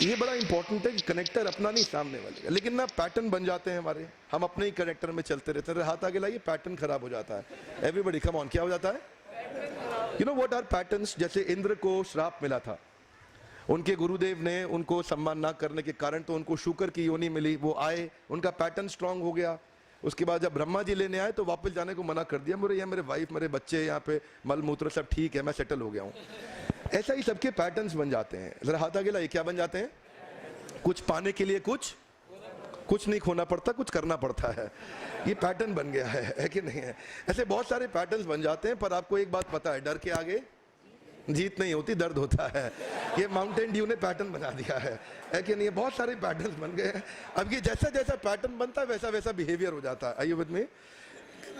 ये बड़ा इंपॉर्टेंट है कि कनेक्टर अपना नहीं सामने वाले का, लेकिन ना पैटर्न बन जाते हैं हमारे, हम अपने ही कनेक्टर में चलते रहते हैं, हाथ आगे लाइए, पैटर्न खराब हो जाता है। एवरीबॉडी कम ऑन, क्या हो जाता है? You know what are patterns? जैसे इंद्र को श्राप मिला था, उनके गुरुदेव ने उनको सम्मान ना करने के कारण तो उनको शुक्र की योनि मिली, वो आए, उनका पैटर्न स्ट्रांग हो गया। उसके बाद जब ब्रह्मा जी लेने आए तो वापस जाने को मना कर दिया, मेरे यहाँ मेरे वाइफ मेरे बच्चे यहाँ पे मल मूत्र सब ठीक है, मैं सेटल हो गया हूँ। ऐसा ही सबके पैटर्न्स बन जाते हैं। जरा हाथ आगे लाइए, क्या बन जाते हैं? कुछ पाने के लिए कुछ नहीं खोना पड़ता, कुछ करना पड़ता है। ये पैटर्न बन गया है कि नहीं है? ऐसे बहुत सारे पैटर्न्स बन जाते हैं। पर आपको एक बात पता है, डर के आगे जीत नहीं होती, दर्द होता है। ये माउंटेन ड्यू ने पैटर्न बना दिया है कि नहीं? बहुत सारे पैटर्न्स बन गए हैं। अब ये जैसा जैसा पैटर्न बनता है वैसा वैसा बिहेवियर हो जाता है। आइए विद मी,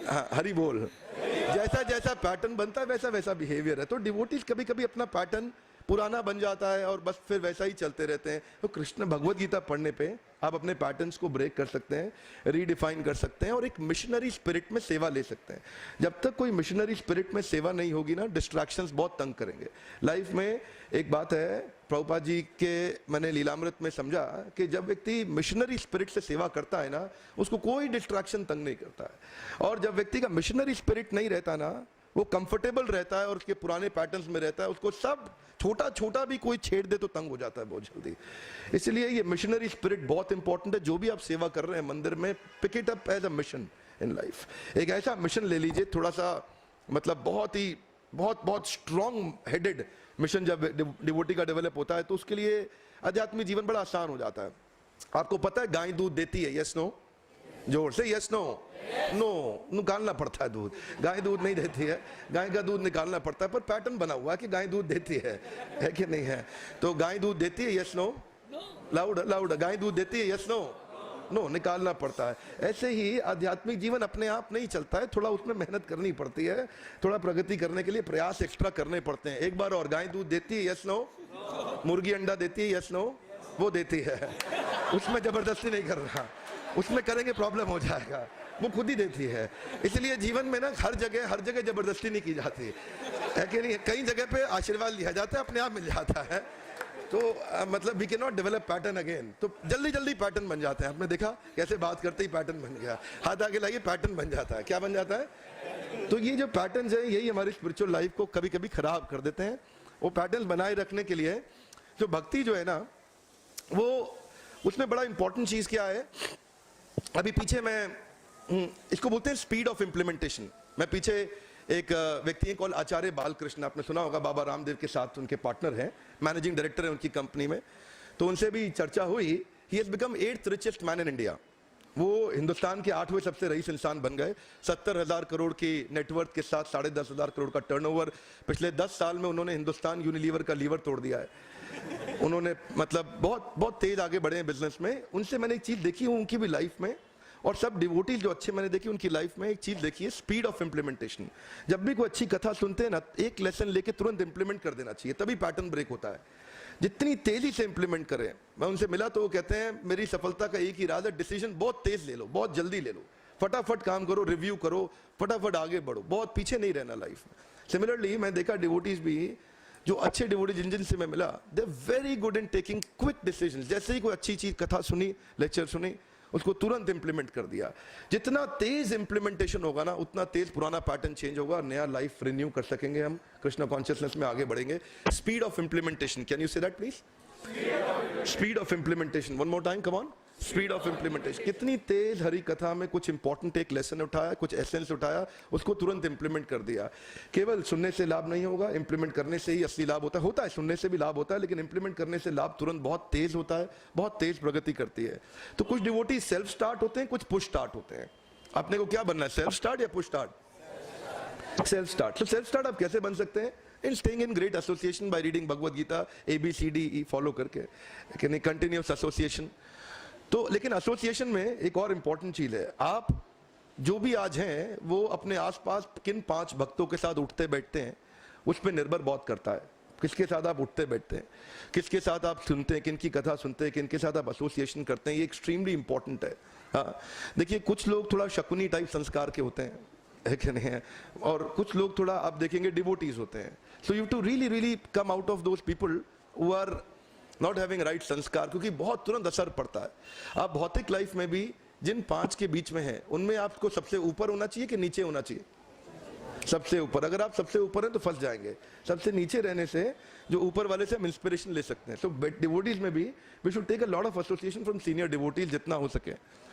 हाँ, हरि बोल। जैसा जैसा पैटर्न बनता है वैसा वैसा बिहेवियर है। तो डिवोटीज कभी कभी अपना पैटर्न पुराना बन जाता है और बस फिर वैसा ही चलते रहते हैं। तो कृष्ण भगवत गीता पढ़ने पे आप अपने पैटर्न्स को ब्रेक कर सकते हैं, रीडिफाइन कर सकते हैं और एक मिशनरी स्पिरिट में सेवा ले सकते हैं। जब तक कोई मिशनरी स्पिरिट में सेवा नहीं होगी ना, डिस्ट्रैक्शंस बहुत तंग करेंगे लाइफ में। एक बात है, प्रभुपाद जी के मैंने लीलामृत में समझा कि जब व्यक्ति मिशनरी स्पिरिट से सेवा करता है ना, उसको कोई डिस्ट्रैक्शन तंग नहीं करता है। और जब व्यक्ति का मिशनरी स्पिरिट नहीं रहता ना, वो कंफर्टेबल रहता है और उसके पुराने पैटर्न्स में रहता है, उसको सब छोटा छोटा भी कोई छेड़ दे तो तंग हो जाता है बहुत जल्दी। इसलिए ये मिशनरी स्पिरिट बहुत इंपॉर्टेंट है। जो भी आप सेवा कर रहे हैं मंदिर में, pick it up as a mission in life. एक ऐसा मिशन ले लीजिए, थोड़ा सा मतलब बहुत स्ट्रॉन्ग हेडेड मिशन। जब डिवोटी का डेवलप होता है तो उसके लिए आध्यात्मिक जीवन बड़ा आसान हो जाता है। आपको पता है गाय दूध देती है, यस नो? जोर से यस नो? नो, निकालना पड़ता है दूध। गाय दूध नहीं देती है, गाय का दूध निकालना पड़ता है। पर पैटर्न बना हुआ है कि गाय दूध देती है कि नहीं है? तो गाय दूध देती है, यस नो? लाउड लाउड, गाय दूध देती है, यस नो? नो, निकालना पड़ता है। ऐसे ही आध्यात्मिक जीवन अपने आप नहीं चलता है, थोड़ा उसमें मेहनत करनी पड़ती है, थोड़ा प्रगति करने के लिए प्रयास एक्स्ट्रा करने पड़ते हैं। एक बार और, गाय दूध देती है, यस नो? मुर्गी अंडा देती है, यस नो? वो देती है, उसमें जबरदस्ती नहीं कर रहा, उसमें करेंगे प्रॉब्लम हो जाएगा, वो खुद ही देती है। इसलिए जीवन में ना हर जगह जबरदस्ती नहीं की जाती है कि नहीं? कई जगह पे आशीर्वाद लिया जाता है, अपने आप मिल जाता है। तो मतलब we can not develop pattern again. तो जल्दी जल्दी पैटर्न बन जाते हैं। आपने देखा कैसे बात करते ही पैटर्न बन गया, हाथ आगे लाइए, पैटर्न बन जाता है। क्या बन जाता है? तो ये जो पैटर्न्स हैं यही हमारी स्पिरिचुअल लाइफ को कभी कभी खराब कर देते हैं। वो पैटर्न्स बनाए रखने के लिए जो भक्ति जो है ना, वो उसमें बड़ा इंपॉर्टेंट चीज क्या है, अभी पीछे मैं इसको बोलते हैं स्पीड ऑफ इंप्लीमेंटेशन। मैं पीछे एक व्यक्ति हैं कॉल आचार्य बालकृष्ण, आपने सुना होगा, बाबा रामदेव के साथ उनके पार्टनर हैं, मैनेजिंग डायरेक्टर है उनकी कंपनी में। तो उनसे भी चर्चा हुई। He has become 8th richest man in India. वो हिंदुस्तान के 8वें सबसे रईस इंसान बन गए। 70,000 करोड़ की नेटवर्थ के साथ 10,500 करोड़ का टर्नओवर। पिछले 10 साल में उन्होंने हिंदुस्तान यूनिलीवर का लीवर तोड़ दिया है। उन्होंने मतलब बहुत तेज आगे बढ़े हैं बिजनेस में। उनसे मैंने एक चीज देखी उनकी भी लाइफ में, और सब डिवोटीज जो अच्छे मैंने देखी उनकी लाइफ में, एक चीज देखी है, स्पीड ऑफ इंप्लीमेंटेशन। जब भी कोई अच्छी कथा सुनते हैं ना, एक लेसन लेके तुरंत इंप्लीमेंट कर देना चाहिए, तभी पैटर्न ब्रेक होता है। जितनी तेजी से इंप्लीमेंट करें। मैं उनसे मिला तो वो कहते हैं मेरी सफलता का एक ही राज है, डिसीजन बहुत तेज ले लो, बहुत जल्दी ले लो, फटाफट काम करो, रिव्यू करो, फटाफट आगे बढ़ो, बहुत पीछे नहीं रहना लाइफ में। सिमिलरली मैं देखा डिवोटीज भी, जो अच्छे डिवोटीज जिनसे मैं मिला, they are very good in taking quick decision. जैसे ही कोई अच्छी चीज कथा सुनी, लेक्चर सुनी, उसको तुरंत इंप्लीमेंट कर दिया। जितना तेज इंप्लीमेंटेशन होगा ना, उतना तेज पुराना पैटर्न चेंज होगा और नया लाइफ रिन्यू कर सकेंगे हम, कृष्ण कॉन्शियसनेस में आगे बढ़ेंगे। Speed of implementation, can you say that please? Speed of implementation, one more time, come on. Speed of implementation. कितनी तेज हरी कथा में कुछ इंपॉर्टेंट एक लेसन उठाया, कुछ एसेंस उठाया, उसको तुरंत इंप्लीमेंट कर दिया। केवल सुनने से लाभ नहीं होगा, इंप्लीमेंट करने से ही असली लाभ होता है। सुनने से भी लाभ होता है, लेकिन इंप्लीमेंट करने से लाभ तुरंत बहुत तेज होता है, बहुत तेज प्रगति करती है। तो कुछ डिवोटी सेल्फ स्टार्ट होते हैं, कुछ पुश स्टार्ट होते हैं। अपने को क्या बनना है, सेल्फ स्टार्ट या पुश स्टार्ट? Self start. तो सेल्फ स्टार्ट आप कैसे बन सकते हैं? In staying in great association by reading Bhagavad Gita, ABCDE follow करके, कंटिन्यूअस एसोसिएशन। तो लेकिन एसोसिएशन में एक और इंपॉर्टेंट चीज है, आप जो भी आज हैं वो अपने आसपास किन 5 भक्तों के साथ उठते बैठते हैं उस पर निर्भर बहुत करता है। किसके साथ आप उठते बैठते हैं, किसके साथ आप सुनते हैं, किन की कथा सुनते हैं, किन के साथ आप एसोसिएशन करते हैं, ये एक्सट्रीमली इंपॉर्टेंट है। हाँ, देखिए कुछ लोग थोड़ा शकुनी टाइप संस्कार के होते हैं, है कि नहीं है, और कुछ लोग थोड़ा आप देखेंगे डिवोटीज होते हैं। So you to really come out of those people who are not having right संस्कार, क्योंकि बहुत तुरंत असर पड़ता है। आप भौतिक लाइफ में भी जिन 5 के बीच में हैं उनमें आपको सबसे ऊपर होना चाहिए कि नीचे होना चाहिए? सबसे ऊपर। अगर आप सबसे ऊपर हैं तो फंस जाएंगे। सबसे नीचे रहने से जो ऊपर वाले से हम इंस्पिरेशन ले सकते हैं। सो डिवोटीज में भी we should take a lot of association from senior devotees जितना हो सके।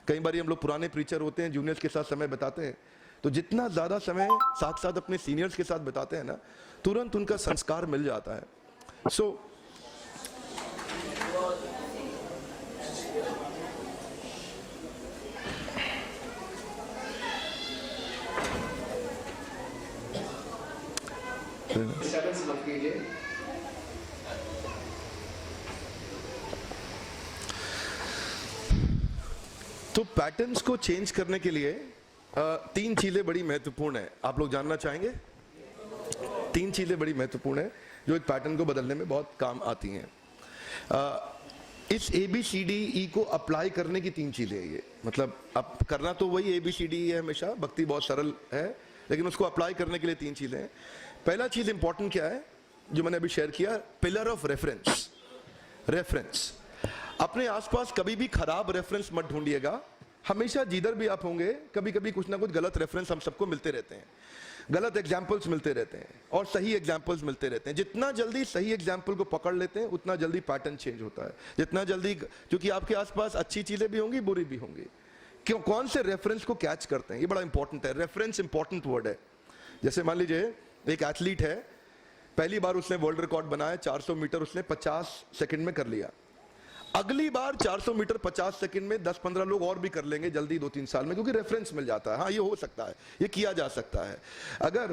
कई बार हम लोग पुराने प्रीचर होते हैं, जूनियर्स के साथ समय बिताते हैं, तो जितना ज्यादा समय साथ साथ अपने सीनियर्स के साथ बिताते हैं ना, तुरंत उनका संस्कार मिल जाता है। सो तो पैटर्न्स को चेंज करने के लिए 3 चीजें बड़ी महत्वपूर्ण है। आप लोग जानना चाहेंगे? 3 चीजें बड़ी महत्वपूर्ण है जो एक पैटर्न को बदलने में बहुत काम आती हैं। इस ABCDE को अप्लाई करने की 3 चीजें हैं ये। मतलब अब करना तो वही ABCDE है हमेशा, भक्ति बहुत सरल है, लेकिन उसको अप्लाई करने के लिए 3 चीजें हैं। पहला चीज इंपॉर्टेंट क्या है जो मैंने अभी शेयर किया? Pillar of reference. रेफरेंस। अपने आसपास कभी भी खराब रेफरेंस मत ढूंढिएगा। हमेशा जिधर भी आप होंगे कभी कभी कुछ ना कुछ गलत रेफरेंस हम सबको मिलते रहते हैं, गलत एग्जाम्पल्स मिलते रहते हैं और सही एग्जाम्पल्स मिलते रहते हैं। जितना जल्दी सही एग्जाम्पल को पकड़ लेते हैं उतना जल्दी पैटर्न चेंज होता है। जितना जल्दी, क्योंकि आपके आसपास अच्छी चीजें भी होंगी, बुरी भी होंगी। क्यों? कौन से रेफरेंस को कैच करते हैं, ये बड़ा इंपॉर्टेंट है। रेफरेंस इंपॉर्टेंट वर्ड है। जैसे मान लीजिए एक एथलीट है, पहली बार उसने वर्ल्ड रिकॉर्ड बनाया, 400 मीटर उसने 50 सेकंड में कर लिया। अगली बार 400 मीटर 50 सेकंड में 10-15 लोग और भी कर लेंगे जल्दी 2-3 साल में, क्योंकि रेफरेंस मिल जाता है। हाँ, ये हो सकता है, ये किया जा सकता है। अगर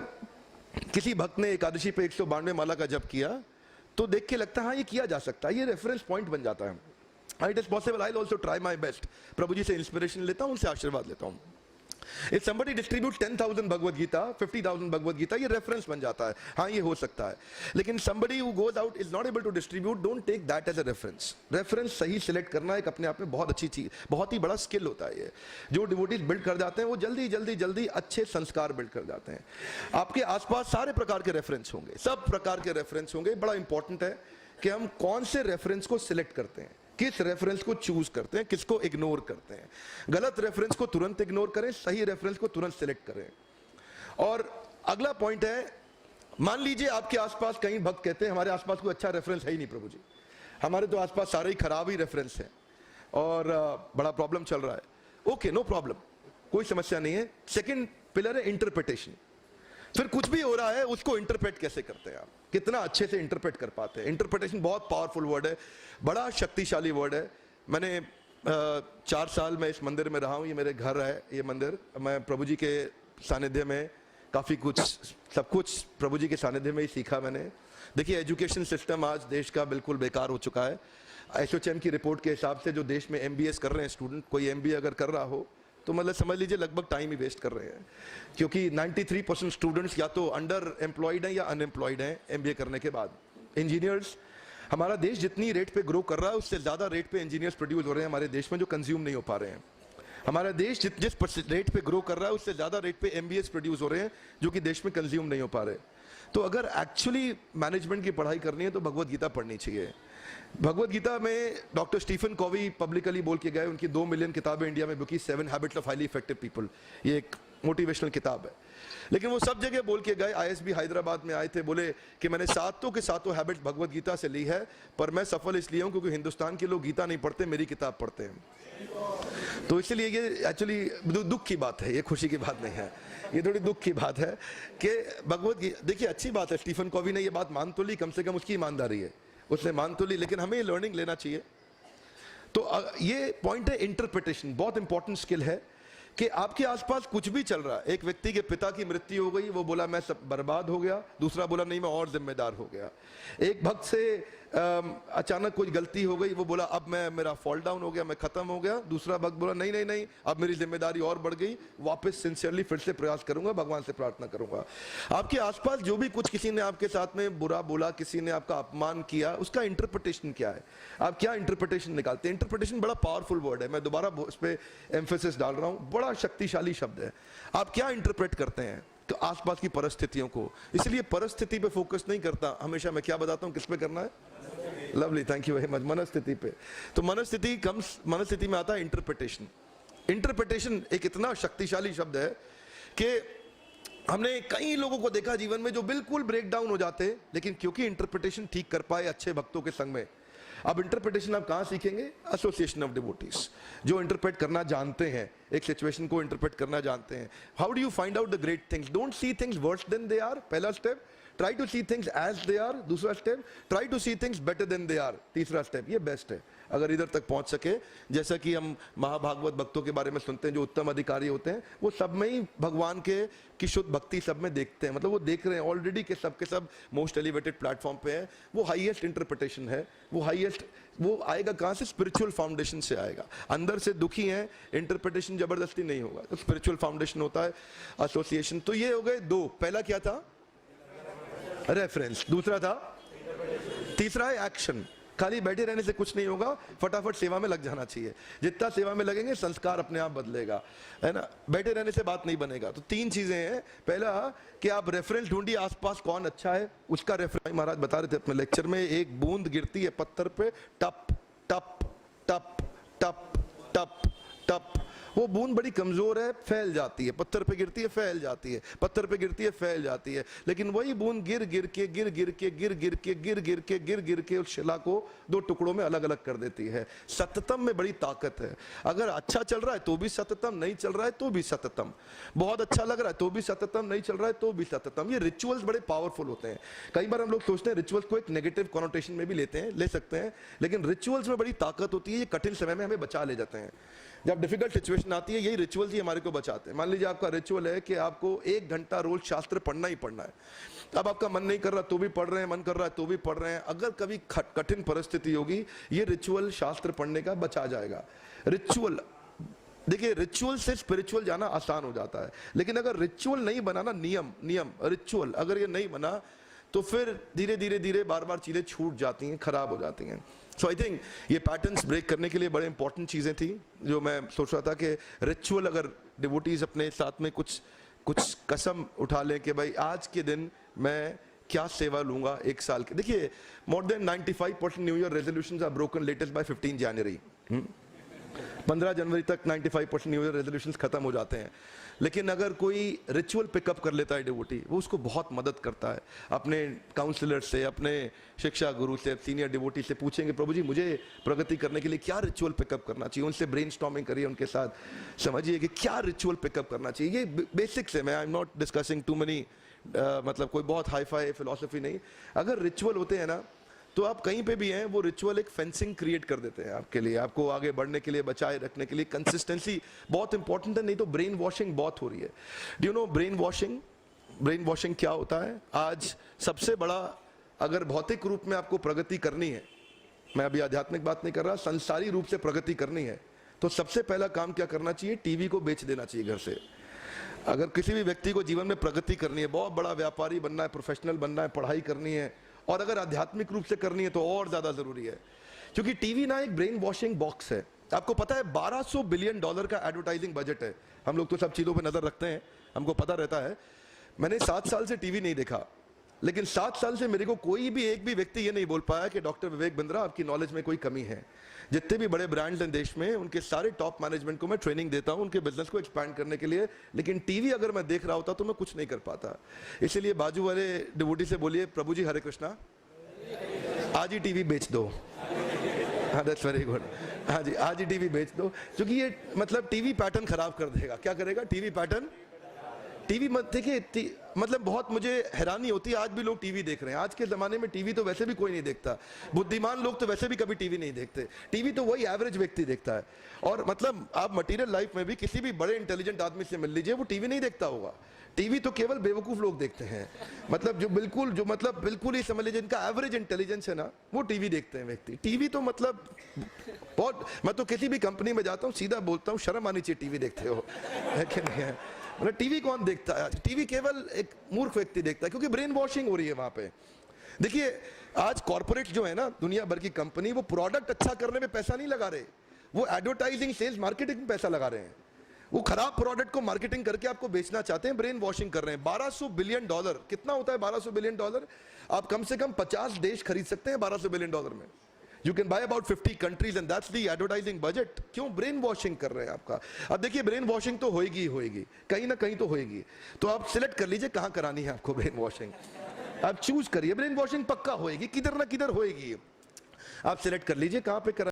किसी भक्त ने एकादशी पे 192 माला का जप किया तो देख के लगता है हाँ ये किया जा सकता है, ये रेफरेंस पॉइंट बन जाता है। It is possible, I will also try my best. Prabhu ji से इंस्पिरेशन लेता हूं, उनसे आशीर्वाद लेता हूं। If somebody distribute 10,000 Bhagavad Gita, 50,000 Bhagavad Gita, ये रेफरेंस बन जाता है। हाँ, ये हो सकता है। लेकिन somebody who goes out is not able to distribute, don't take that as a reference. Reference सही सिलेक्ट करना एक अपने आप में बहुत अच्छी चीज, बहुत ही बड़ा स्किल होता है ये। जो डिवोटीज बिल्ड कर जाते हैं वो जल्दी जल्दी जल्दी अच्छे संस्कार बिल्ड कर जाते हैं। आपके आसपास सारे प्रकार के रेफरेंस होंगे, सब प्रकार के रेफरेंस होंगे। बड़ा इंपॉर्टेंट है कि हम कौन से रेफरेंस को सिलेक्ट करते हैं, किस रेफरेंस को चूज करते हैं, किसको इग्नोर करते हैं। गलत रेफरेंस को तुरंत इग्नोर करें, सही रेफरेंस को तुरंत सिलेक्ट करें। और अगला पॉइंट है, मान लीजिए आपके आसपास कई भक्त कहते हैं हमारे आसपास कोई अच्छा रेफरेंस है ही नहीं प्रभु जी, हमारे तो आसपास सारे ही खराब ही रेफरेंस है और बड़ा प्रॉब्लम चल रहा है। ओके, नो प्रॉब्लम, कोई समस्या नहीं है। सेकेंड पिलर है इंटरप्रिटेशन। फिर कुछ भी हो रहा है उसको इंटरप्रेट कैसे करते हैं आप, कितना अच्छे से इंटरप्रेट कर पाते हैं। इंटरप्रिटेशन बहुत पावरफुल वर्ड है, बड़ा शक्तिशाली वर्ड है। मैंने 4 साल में इस मंदिर में रहा हूँ, ये मेरे घर है ये मंदिर। मैं प्रभु जी के सानिध्य में काफ़ी कुछ, सब कुछ प्रभु जी के सानिध्य में ही सीखा मैंने। देखिए, एजुकेशन सिस्टम आज देश का बिल्कुल बेकार हो चुका है। एसोचैम की रिपोर्ट के हिसाब से जो देश में MBS कर रहे हैं स्टूडेंट, कोई MBA अगर कर रहा हो तो मतलब समझ लीजिए लगभग टाइम ही वेस्ट कर रहे हैं, क्योंकि 93% स्टूडेंट्स या तो अंडर एम्प्लॉयड हैं या अनएम्प्लॉयड हैं MBA करने के बाद। इंजीनियर्स, हमारा देश जितनी रेट पे ग्रो कर रहा है उससे ज़्यादा रेट पे इंजीनियर्स प्रोड्यूस हो रहे हैं हमारे देश में, जो कंज्यूम नहीं हो पा रहे हैं। हमारा देश जिस रेट पे ग्रो कर रहा है उससे ज़्यादा रेट पे MBAs प्रोड्यूस हो रहे हैं जो कि देश में कंज्यूम नहीं हो पा रहे। तो अगर एक्चुअली मैनेजमेंट की पढ़ाई करनी है तो भगवत गीता पढ़नी चाहिए। भगवत गीता में डॉक्टर स्टीफन कॉवी पब्लिकली बोल के गए, उनकी 2 मिलियन किताबें इंडिया में बिकी, 7 habits of highly effective people, ये एक मोटिवेशनल किताब है। लेकिन वो सब जगह बोल के गए, ISB हैदराबाद में आए थे, बोले कि मैंने 7 के 7 हैबिट्स भगवत गीता से ली है, पर मैं सफल इसलिए हूँ क्योंकि हिंदुस्तान के लोग गीता नहीं पढ़ते, मेरी किताब पढ़ते हैं। तो इसलिए ये एक्चुअली दुख की बात है, ये खुशी की बात नहीं है, ये थोड़ी दुख की बात है कि भगवत गीता, देखिए अच्छी बात है स्टीफन कॉवी ने ये बात मान तो ली, कम से कम उसकी ईमानदारी है, उसने मान तो ली, लेकिन हमें लर्निंग लेना चाहिए। तो ये पॉइंट है इंटरप्रिटेशन, बहुत इंपॉर्टेंट स्किल है कि आपके आसपास कुछ भी चल रहा है। एक व्यक्ति के पिता की मृत्यु हो गई, वो बोला मैं सब बर्बाद हो गया, दूसरा बोला नहीं मैं और जिम्मेदार हो गया। एक भक्त से अचानक कोई गलती हो गई, वो बोला अब मेरा फॉल डाउन हो गया, मैं खत्म हो गया। दूसरा भक्त बोला नहीं नहीं नहीं, अब मेरी जिम्मेदारी और बढ़ गई, वापस सिंसियरली फिर से प्रयास करूंगा, भगवान से प्रार्थना करूंगा। आपके आसपास जो भी कुछ किसी ने आपके साथ में बुरा बोला, किसी ने आपका अपमान किया, उसका इंटरप्रिटेशन क्या है, आप क्या इंटरप्रिटेशन निकालते हैं। इंटरप्रिटेशन बड़ा पावरफुल वर्ड है, मैं दोबारा उस पर एम्फेसिस डाल रहा हूं, बड़ा शक्तिशाली शब्द है। आप क्या इंटरप्रेट करते हैं तो आसपास की परिस्थितियों को, इसलिए परिस्थिति पे फोकस नहीं करता हमेशा। मैं क्या बताता हूं, किस पे करना है, lovely, thank you very much. मनस्थिति पे, तो मनस्थिति में आता है इंटरप्रिटेशन। इंटरप्रिटेशन एक इतना शक्तिशाली शब्द है कि हमने कई लोगों को देखा जीवन में जो बिल्कुल ब्रेक डाउन हो जाते हैं, लेकिन क्योंकि इंटरप्रिटेशन ठीक कर पाए अच्छे भक्तों के संग में। अब इंटरप्रिटेशन आप कहां सीखेंगे? एसोसिएशन ऑफ डिवोटीज, जो इंटरप्रेट करना जानते हैं, एक सिचुएशन को इंटरप्रेट करना जानते हैं। How do you find out the great things? Don't see things worse than they are, पहला step. Try to see things as they are, दूसरा step. Try to see things better than they are, तीसरा step. ये best है अगर इधर तक पहुंच सके। जैसा कि हम महाभागवत भक्तों के बारे में सुनते हैं, जो उत्तम अधिकारी होते हैं, वो सब में ही भगवान की शुद्ध भक्ति सब में देखते हैं। मतलब वो देख रहे हैं ऑलरेडी के सब मोस्ट एलिवेटेड प्लेटफॉर्म पे है। वो हाईएस्ट इंटरप्रिटेशन है, वो आएगा कहां से? स्पिरिचुअल फाउंडेशन से आएगा। अंदर से दुखी है, इंटरप्रिटेशन जबरदस्ती नहीं होगा, तो स्पिरिचुअल फाउंडेशन होता है, एसोसिएशन। तो ये हो गए दो। पहला क्या था? रेफरेंस। दूसरा था, तीसरा है एक्शन। खाली बैठे रहने से कुछ नहीं होगा, फटाफट सेवा में लग जाना चाहिए। जितना सेवा में लगेंगे संस्कार अपने आप बदलेगा, है ना। बैठे रहने से बात नहीं बनेगा। तो तीन चीजें हैं। पहला कि आप रेफरेंस ढूंढिए, आसपास कौन अच्छा है उसका रेफरेंस। महाराज बता रहे थे अपने लेक्चर में, एक बूंद गिरती है पत्थर पे, टप टप टप टप टप टप। वो बूंद बड़ी कमजोर है, फैल जाती है। पत्थर पे गिरती है, फैल जाती है, पत्थर पे गिरती है, फैल जाती है। लेकिन वही बूंद गिर गिर के उस शिला को दो टुकड़ों में अलग अलग कर देती है। सततम में बड़ी ताकत है। अगर अच्छा चल रहा है तो भी सततम, नहीं चल रहा है तो भी सततम, बहुत अच्छा लग रहा है तो भी सततम, नहीं चल रहा है तो भी सततम। ये रिचुअल्स बड़े पावरफुल होते हैं। कई बार हम लोग सोचते हैं रिचुअल्स को एक नेगेटिव कॉनोटेशन में भी ले सकते हैं, लेकिन रिचुअल्स में बड़ी ताकत होती है। ये कठिन समय में हमें बचा ले जाते हैं। जब डिफिकल्ट सिचुएशन आती है, यही रिचुअल्स ही हमारे को बचाते हैं। मान लीजिए आपका रिचुअल है कि आपको 1 घंटा रोज शास्त्र पढ़ना ही पढ़ना है। अब आपका मन नहीं कर रहा तो भी पढ़ रहे हैं, मन कर रहा है तो भी पढ़ रहे हैं। अगर कभी कठिन परिस्थिति होगी, ये रिचुअल शास्त्र पढ़ने का बचा जाएगा। रिचुअल, देखिए, रिचुअल से स्पिरिचुअल जाना आसान हो जाता है, लेकिन अगर रिचुअल नहीं बनाना, नियम रिचुअल अगर ये नहीं बना, तो फिर धीरे धीरे बार बार चीजें छूट जाती हैं, खराब हो जाती हैं। सो आई थिंक ये पैटर्न्स ब्रेक करने के लिए बड़े इंपॉर्टेंट चीजें थी, जो मैं सोच रहा था कि रिचुअल अगर डिवोटीज अपने साथ में कुछ कसम उठा लें कि भाई आज के दिन मैं क्या सेवा लूंगा 1 साल के। देखिए, more than 95% new year resolutions are broken latest by 15 January. 15 जनवरी तक 95% न्यू ईयर रेजोल्यूशंस खत्म हो जाते हैं। लेकिन अगर कोई रिचुअल पिकअप कर लेता है डिवोटी, वो उसको बहुत मदद करता है। अपने काउंसलर से, अपने शिक्षा गुरु से, सीनियर डिवोटी से पूछेंगे, प्रभु जी मुझे प्रगति करने के लिए क्या रिचुअल पिकअप करना चाहिए। उनसे ब्रेनस्टॉर्मिंग करिए, उनके साथ समझिए कि क्या रिचुअल पिकअप करना चाहिए। ये बेसिक्स है, मैं I am not discussing to money, मतलब कोई बहुत हाई फाई फिलोसफी नहीं। अगर रिचुअल होते हैं ना, तो आप कहीं पे भी हैं, वो रिचुअल एक फेंसिंग क्रिएट कर देते हैं आपके लिए, आपको आगे बढ़ने के लिए, बचाए रखने के लिए। कंसिस्टेंसी बहुत इंपॉर्टेंट है, नहीं तो ब्रेन वॉशिंग बहुत हो रही है। Do you know brain washing क्या होता है? आज सबसे बड़ा, अगर भौतिक रूप में आपको प्रगति करनी है, मैं अभी आध्यात्मिक बात नहीं कर रहा, संसारी रूप से प्रगति करनी है, तो सबसे पहला काम क्या करना चाहिए? टीवी को बेच देना चाहिए घर से। अगर किसी भी व्यक्ति को जीवन में प्रगति करनी है, बहुत बड़ा व्यापारी बनना है, प्रोफेशनल बनना है, पढ़ाई करनी है, और अगर आध्यात्मिक रूप से करनी है तो और ज्यादा जरूरी है, क्योंकि टीवी ना एक ब्रेन वॉशिंग बॉक्स है। आपको पता है $1200 बिलियन का एडवर्टाइजिंग बजट है। हम लोग तो सब चीजों पे नजर रखते हैं, हमको पता रहता है। मैंने 7 साल से टीवी नहीं देखा, लेकिन 7 साल से मेरे को कोई भी एक भी व्यक्ति ये नहीं बोल पाया कि डॉक्टर विवेक बिंद्रा आपकी नॉलेज में कोई कमी है। जितने भी बड़े ब्रांड्स हैं देश में, उनके सारे टॉप मैनेजमेंट को मैं ट्रेनिंग देता हूं उनके बिजनेस को एक्सपैंड करने के लिए, लेकिन टीवी अगर मैं देख रहा होता तो मैं कुछ नहीं कर पाता। इसीलिए बाजू वाले डिवोटी से बोलिए, प्रभु जी हरे कृष्णा, आज ही टीवी बेच दो। हाँ, दैट्स वेरी गुड। हाँ जी, आज ही टीवी बेच दो, क्योंकि ये मतलब टीवी पैटर्न खराब कर देगा। क्या करेगा? TV pattern. टीवी मत देखिए, मतलब बहुत मुझे हैरानी होती है, आज भी लोग टीवी देख रहे हैं। आज के जमाने में टीवी तो वैसे भी कोई नहीं देखता। बुद्धिमान लोग तो वैसे भी कभी टीवी नहीं देखते। टीवी तो वही एवरेज व्यक्ति देखता है। और मतलब आप मटेरियल लाइफ में भी किसी भी बड़े इंटेलिजेंट आदमी से मिल लीजिए, वो टीवी नहीं देखता होगा। टीवी तो केवल बेवकूफ लोग देखते हैं। मतलब जो बिल्कुल ही समझ लीजिए, इनका एवरेज इंटेलिजेंस है ना, वो टीवी देखते हैं व्यक्ति। टीवी तो मतलब बहुत, मैं तो किसी भी कंपनी में जाता हूँ, सीधा बोलता हूँ, शर्म आनी चाहिए टीवी देखते हो, है कि नहीं है? मतलब टीवी कौन देखता है? टीवी केवल एक मूर्ख व्यक्ति देखता है, क्योंकि ब्रेन वॉशिंग हो रही है वहां पे। देखिए, आज कॉर्पोरेट जो है ना, दुनिया भर की कंपनी, वो प्रोडक्ट अच्छा करने में पैसा नहीं लगा रहे, वो एडवर्टाइजिंग, सेल्स, मार्केटिंग में पैसा लगा रहे हैं। वो खराब प्रोडक्ट को मार्केटिंग करके आपको बेचना चाहते हैं, ब्रेन वॉशिंग कर रहे हैं। $1200 बिलियन, कितना होता है $1200 बिलियन? आप कम से कम 50 देश खरीद सकते हैं $1200 बिलियन में। You can by about 50 countries and that's the advertising budget. क्यों? ब्रेन वॉशिंग कर रहे हैं आपका। अब देखिए, ब्रेन वॉशिंग तो होएगी ही होएगी, कहीं ना कहीं तो होएगी। तो आप सिलेक्ट कर लीजिए कहां करानी है आपको ब्रेन वॉशिंग। आप चूज करिए, ब्रेन वॉशिंग पक्का होएगी, किधर ना किधर होएगी। आप सिलेक्ट कर लीजिए कहां पे करा